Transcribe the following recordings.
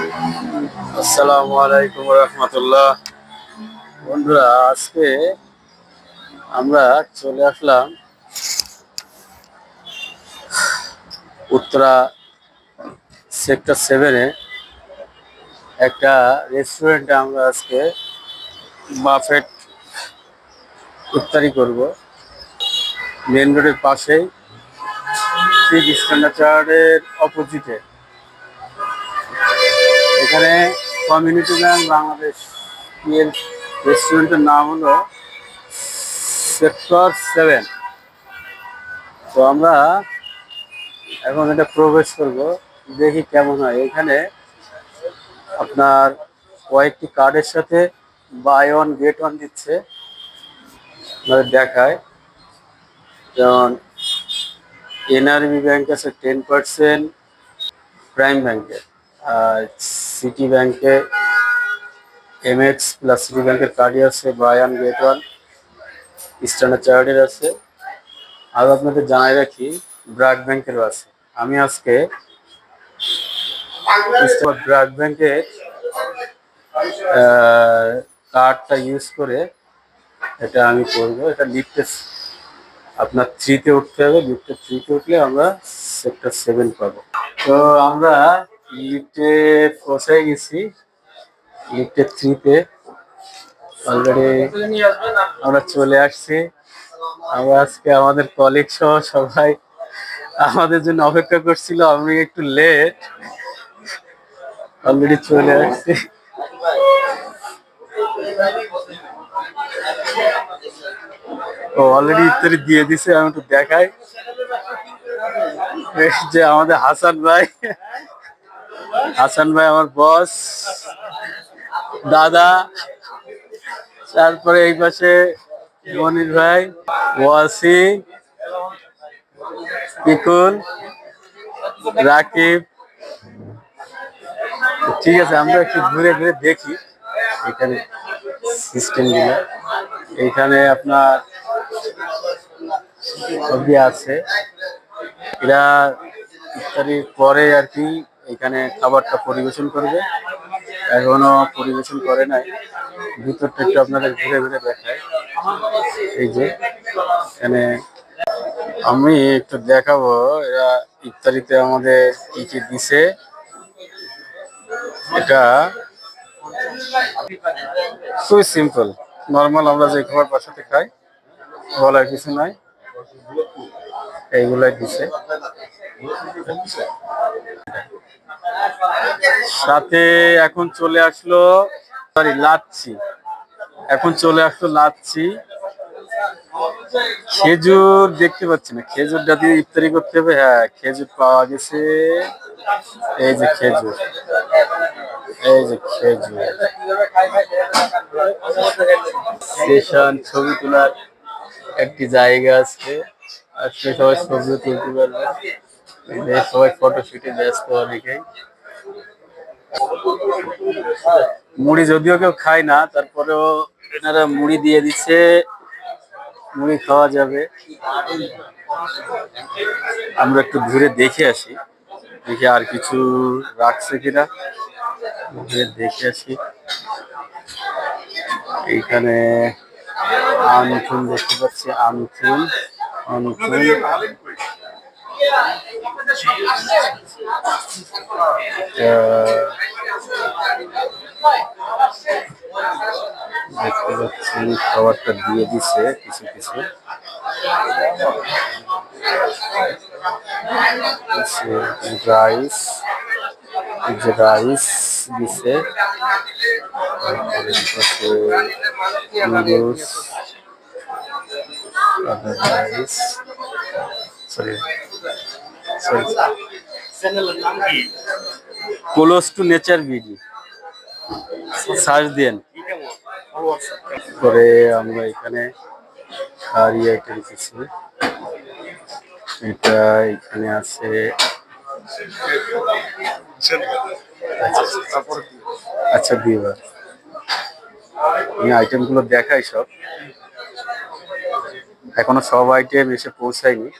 আসসালামু আলাইকুম রহমতুল্লাহ। বন্ধুরা, আজকে আমরা চলে আসলাম উত্তরা সেক্টর 7-এ একটা রেস্টুরেন্টে। আমরা আজকে বাফেট ইফতারি করব। মেন রোডের পাশেই, ঠিক স্ট্যান্ডার্ড চার্টের অপোজিটে। এখানে কমিউনিটি ব্যাংক বাংলাদেশ এর রেস্টুরেন্টের নাম হলো সেক্টর 7। তো আমরা এখন এটা প্রবেশ করব, দেখি কেমন হয়। এখানে আপনার কয়েকটি কার্ডের সাথে বাই ওয়ান গেট ওয়ান দিচ্ছে, আপনাদের দেখায়। যেমন এনআরবি ব্যাংক আছে 10%, প্রাইম ব্যাংকে, আর সিটি ব্যাংকে এমএক্স প্লাস সিটি ব্যাংকের কার্ডই আছে buy one get one, standard চার্টের আছে। আর আপনাদের জানাই রাখি, ব্র্যাক ব্যাংকেরও আছে। আমি আজকে ব্র্যাক ব্যাংকের কার্ডটা ইউজ করে এটা আমি করবো। এটা লিফটে আপনার 3-তে উঠতে হবে। লিফটে 3-তে উঠলে আমরা সেক্টর 7 পাবো। তো আমরা লিফটে পৌঁছে গেছি, লিফটে 3-তে অলরেডি আমরা চলে আসছি। আমরা আজকে আমাদের কলিগ সহ সবাই আমাদের জন্য অপেক্ষা করছিল। আমি একটু লেট, অলরেডি চলে আসছি। ও অলরেডি ইত্যাদি দিয়ে দিছে। আমি একটু দেখাই, এই যে আমাদের হাসান ভাই। হাসান ভাই আমার বস, দাদা। তারপরে এই পাশে মনির ভাই, ওয়াসি, পিকুল, রাকিব। ঠিক আছে, আমরা একটু ঘুরে ঘুরে দেখি এখানে সিস্টেম গুলো। এইখানে আপনার সবই আছে। এরা ইফতারির পরে আর কি এখানে খাবারটা পরিবেশন করবে। এখনো পরিবেশন করে নাই। ভিতরটা একটু আপনাদের ঘুরে ঘুরে দেখায়। এই যে এখানে আমি একটু দেখাবো এরা ইফতারিতে আমাদের কি কি দিছে। এটা খুবই সিম্পল, নর্মাল আমরা যে খাবার বাসাতে খাই, বলার কিছু নাই। এইগুলাই দিছে। সাথে এখন চলে আসলো, সরি, লাচ্ছি। এখন চলে আসলো লাচ্ছি। খেজুর দেখতে পাচ্ছি না, খেজুরটা দিয়ে ইফতারি করতে হবে। হ্যাঁ, খেজুর পাওয়া গেছে। এই যে খেজুর, এই যে খেজুর। স্টেশন, ছবি তোলার একটি জায়গা আছে। আজকে সবাই ছবি তুলতে পারবে। সবাই ফটোশুটে ব্যস্ত অনেকেই। মুড়ি যদিও কেউ খায় না, তারপরেও এনারা মুড়ি দিয়ে দিচ্ছে, মুড়ি খাওয়া যাবে। আমরা একটু ঘুরে দেখে আসি, দেখি আর কিছু রাখছে কিনা, ঘুরে দেখে আসি। এইখানে আমচুন দেখতে পাচ্ছি, আমচুন, আমচুন। দেখতে পাচ্ছি খাবারটা দিয়ে দিছে কিছু কিছু। রাইস, যে রাইস দিছে, noodles, rice, sorry sorry, close to nature BD search দেন করে। আমরা এখানে খারি আইটেম কিছু, এটা এখানে আছে। আচ্ছা দিবা, আমি আইটেম গুলো দেখাই সব। এখনো সব আইটেম এসে পৌঁছায়নি।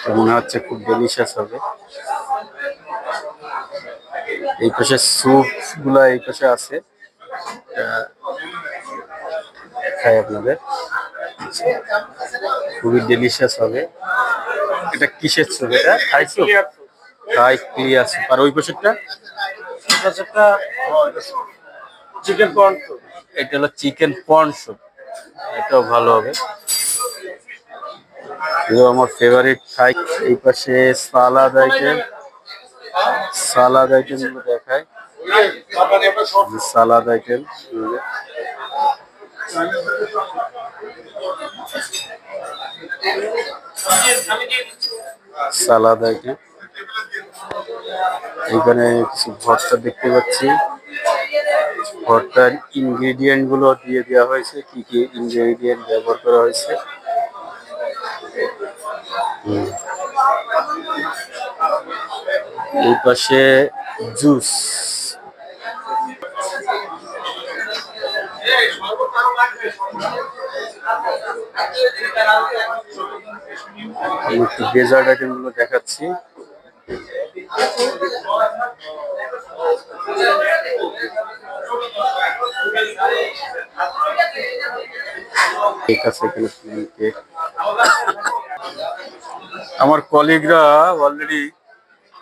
তো মনে হচ্ছে খুব ডেলিশিয়াস হবে। এই পাশে স্যুপ গুলা এই পাশে আছে, খাই আপনাদের, খুবই ডেলিশিয়াস হবে। এটা কিসের স্যুপ? এটা থাই স্যুপ, থাই ক্লিয়ার স্যুপ। আর ওই পাশেরটা চিকেন কর্ন স্যুপ। এটা হলো চিকেন পর্ন স্যুপ, এটাও ভালো হবে। এগুলো আমার ফেভারিট থাই। এই পাশে সালাদ আইটেম, সালাদ আইটেম গুলো দেখায়। সালাদ আইটেম, সালাদ আইটেম। এখানে কিছু ভর্তা দেখতে পাচ্ছি, ভর্তার ইনগ্রেডিয়েন্ট গুলো দিয়ে দেওয়া হয়েছে, কি কি ইনগ্রেডিয়েন্ট ব্যবহার করা হয়েছে। এই পাশে জুস, আমি একটু ডেজার্ট আইটেম গুলো দেখাচ্ছি। আমার কলিগরা অলরেডি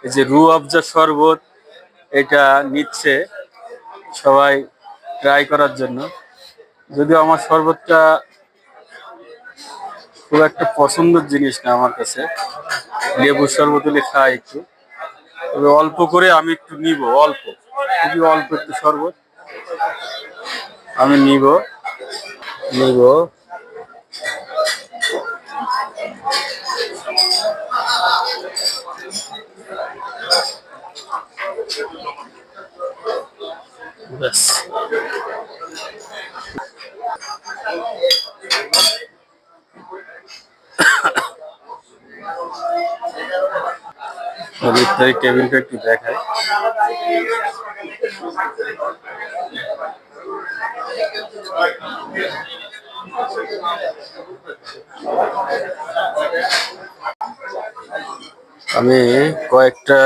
এই যে রু আফজা শরবত এটা নিচ্ছে সবাই ট্রাই করার জন্য। যদিও আমার শরবতটা খুব একটা পছন্দের জিনিস না আমার কাছে, লেবুর শরবত হলে খাই একটু, তবে অল্প করে আমি একটু নিব, অল্প, খুবই অল্প একটু শরবত আমি নিব। ব্যাস, ইফতারি টেবিলটা একটু দেখায়। আমি কয়েকটা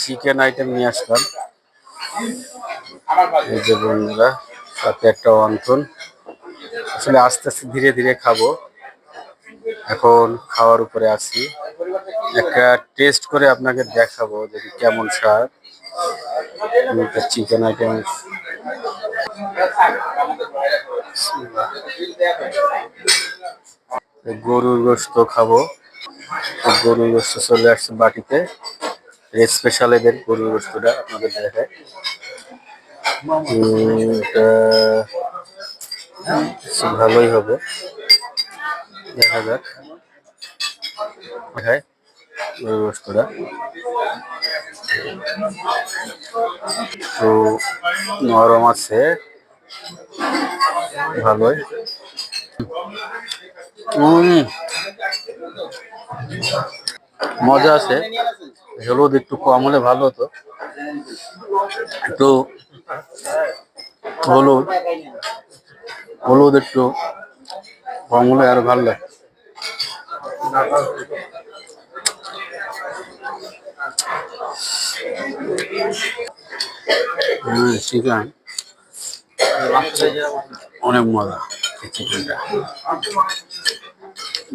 চিকেন আইটেম নিয়ে আসলাম, এই যে বন্ধুরা, সাথে একটা অন্থন। আসলে আস্তে আস্তে ধীরে ধীরে খাবো, এখন খাওয়ার উপরে আছি। একটা টেস্ট করে আপনাকে দেখাবো দেখি কেমন স্বাদ। চিকেন আইটেম, গরুর গোশত খাবো। গরুর গোশত চলে আসছে বাটিতে, স্পেশাল এদের গরুর গোশতটা আপনাদের দেখায়। এটা ভালোই হবে, দেখা যাক। দেখায় গরুর গোশতটা তো নরম আছে, ভালোই। মজা আছে, হলুদ একটু কম হলে ভালো হতো, একটু হলুদ হলুদ একটু কম হলে আরো ভালো লাগে। চিকেন অনেক মজা, এই চিকেনটা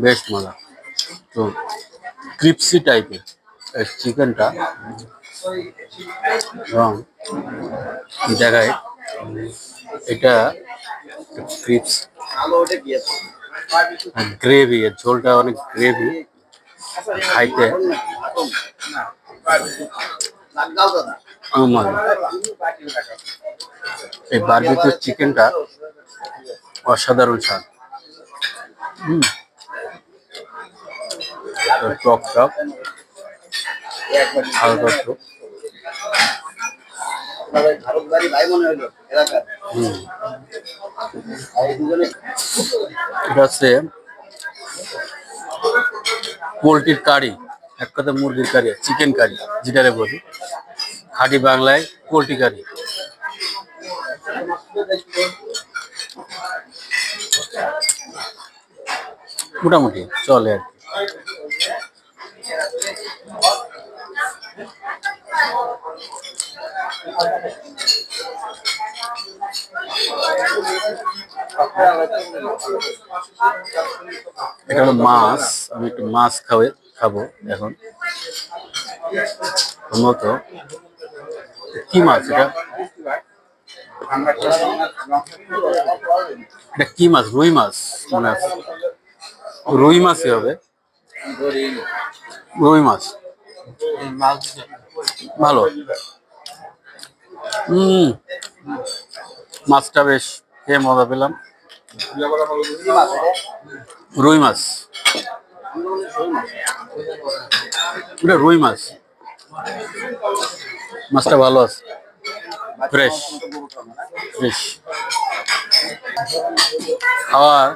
বেশ মজা, তো ক্রিপসি টাইপের এই চিকেনটা, এবং দেখায় এটা ক্রিপস গ্রেভি, এর ঝোলটা অনেক গ্রেভি, খাইতে মজা। এই বারবিকিউ চিকেনটা অসাধারণ স্বাদ, টক টক হালকা একটু। এটা হচ্ছে পোলট্রির কারি, এক কথা মুরগির কারি, চিকেন কারি যেটারে বলি, খাঁটি বাংলায় পোলট্রি কারি। মোটামুটি চলে আর কি। এটা হলো মাছ। আমি একটু মাছ খাবো এখন। সম্ভবত কি মাছ এটা? এটা কি মাছ? রুই মাছ মনে আছে। রুই মাছই হবে। রুই মাছ ভালো। হম, মাছটা বেশ খেয়ে মজা পেলাম। রুই মাছ, এটা রুই মাছ। মাছটা ভালো আছে, ফ্রেশ ফ্রেশ। খাওয়ার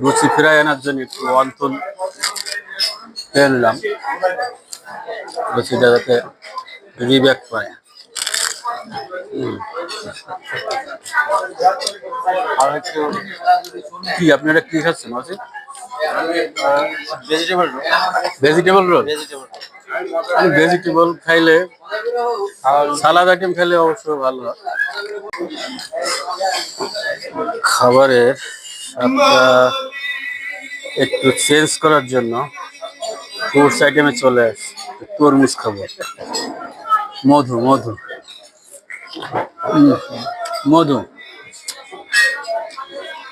রুচি ফিরাই আনার জন্য একটু অন্তুন খেয়ে নিলাম, রুচিটা যাতে রিব্যাক পায়। কি আপনারা কি খাচ্ছেন? আছে ভেজিটেবল রোল। ভেজিটেবল খাইলে, সালাদ আইটেম খাইলে অবশ্য ভালো হয়। খাবারের স্বাদটা একটু চেঞ্জ করার জন্য ফ্রুটস আইটেমে চলে আসে। তরমুজ খাবো। মধু মধু মধু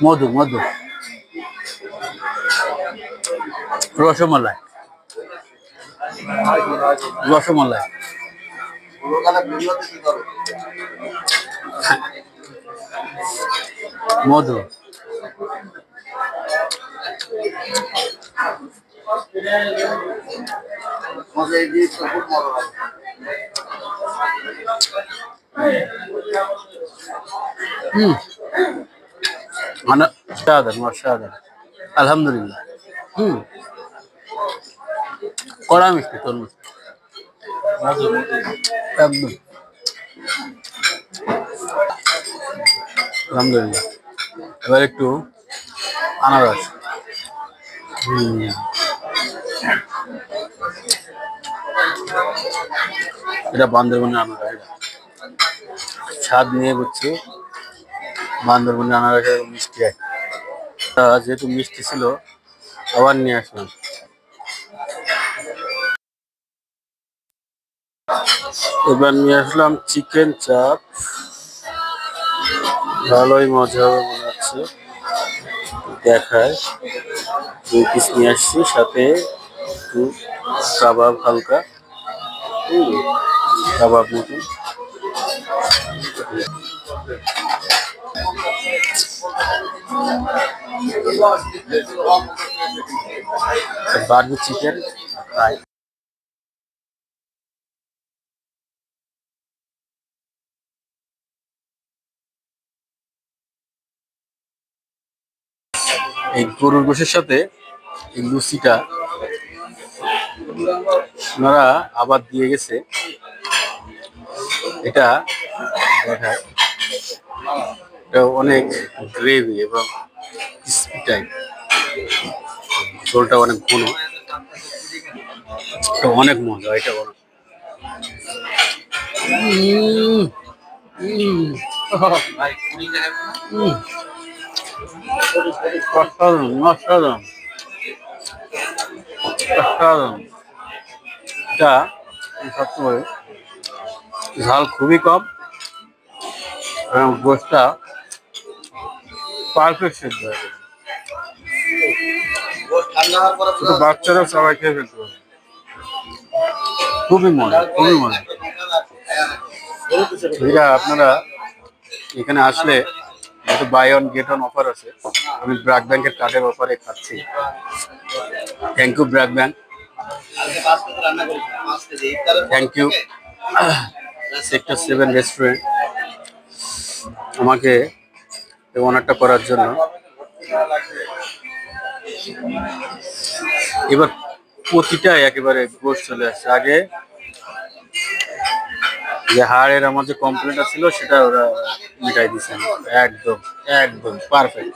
মধু মধু রসমালাই, রসমালাই। মধু, অসাধারণ। আলহামদুলিল্লাহ। কড়া মিষ্টি তরমুজ একদম। আলহামদুলিল্লাহ। এবার একটু আনারস। এটা বান্দরবনের আনারস। এটা স্বাদ নিয়ে বুঝছি বান্দরবনের আনারসের মিষ্টি হয়। যেহেতু মিষ্টি ছিল আবার নিয়ে আসলাম। এবার নিয়ে আসলাম চিকেন চাপ। ভালোই মজা হবে মনে হচ্ছে, দেখায়। 2 পিস নিয়ে আসছি, সাথে একটু কাবাব, হালকা কাবাব মতন। Barbie chicken fry. এই গরুর গোশের সাথে এই লুচিটা ওনারা আবার দিয়ে গেছে। এটা দেখায়, এটা অনেক গ্রেভি এবং ক্রিসপি টাইপ। ঝোলটা অনেক ঘন, এটা অনেক মজা। এটা বড় অসাধারণ, অসাধারণ, অসাধারণ। এটা সবসময় ঝাল খুবই কম এবং গোশটা পারফেক্ট সেদ্ধ হয়ে গেছে। শুধু বাচ্চারা সবাই খেয়ে ফেলতে পারে। খুবই মজা, খুবই মজা। এটা আপনারা এখানে আসলে যেহেতু buy one get one offer আছে, আমি ব্র্যাক ব্যাংকের কার্ডের অফারে খাচ্ছি। Thank you BRAC bank, thank you sector 7 restaurant আমাকে এই অনারটা করার জন্য। এবার প্রতিটাই একেবারে গোশ চলে আসছে। আগে যে হাড়ের আমার যে কমপ্লেনটা ছিল সেটা ওরা মিটাই দিচ্ছেন। একদম একদম পারফেক্ট।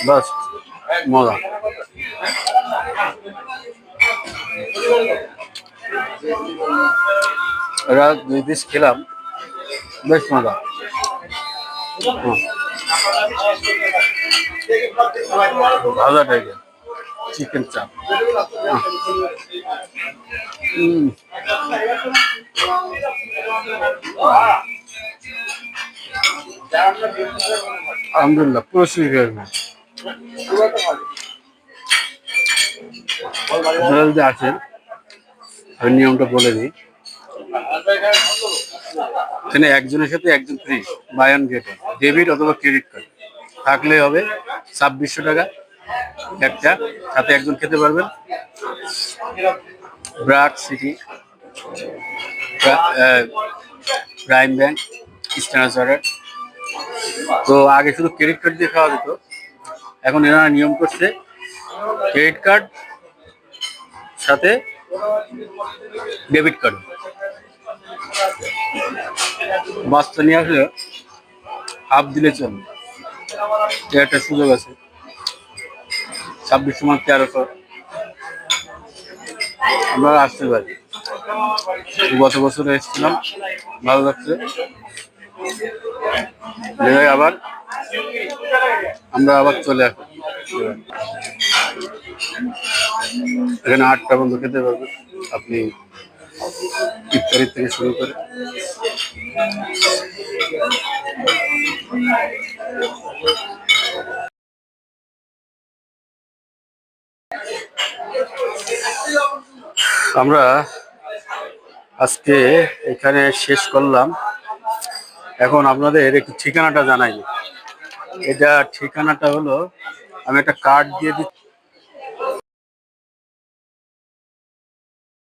বাস মজা। এরা 2 পিস খেলাম, বেশ মজা। হুম, ভাজা টাইপের চিকেন চাপ। হুম, আলহামদুলিল্লাহ পুরো সুইট। আপনারা যদি আসেন, আমি নিয়মটা বলে দিই। এখানে একজনের সাথে একজন free, buy on get one, debit অথবা ক্রেডিট কার্ড থাকলে হবে 2600 টাকা একটা, সাথে একজন খেতে পারবেন। BRAC city, prime bank, standard chartered. তো আগে শুধু ক্রেডিট কার্ড দিয়ে খাওয়া যেত, এখন এরা নিয়ম করছে ক্রেডিট কার্ড সাথে ডেবিট কার্ড। বাচ্চা নিয়ে আসলে হাফ দিলে চলবে, এর একটা সুযোগ আছে। 2600 মানে 1300, আমরা আসতে পারি। গত বছরে এসেছিলাম, ভালো লাগছে। আবার আমরা আবার চলে আসি। এখানে 8টা বন্ধু খেতে পারবেন আপনি, ইফতারি থেকে শুরু করে। আমরা আজকে এখানে শেষ করলাম। এখন আপনাদের একটু ঠিকানাটা জানাই। এটা ঠিকানাটা হলো, আমি একটা কার্ড দিয়ে দিচ্ছি।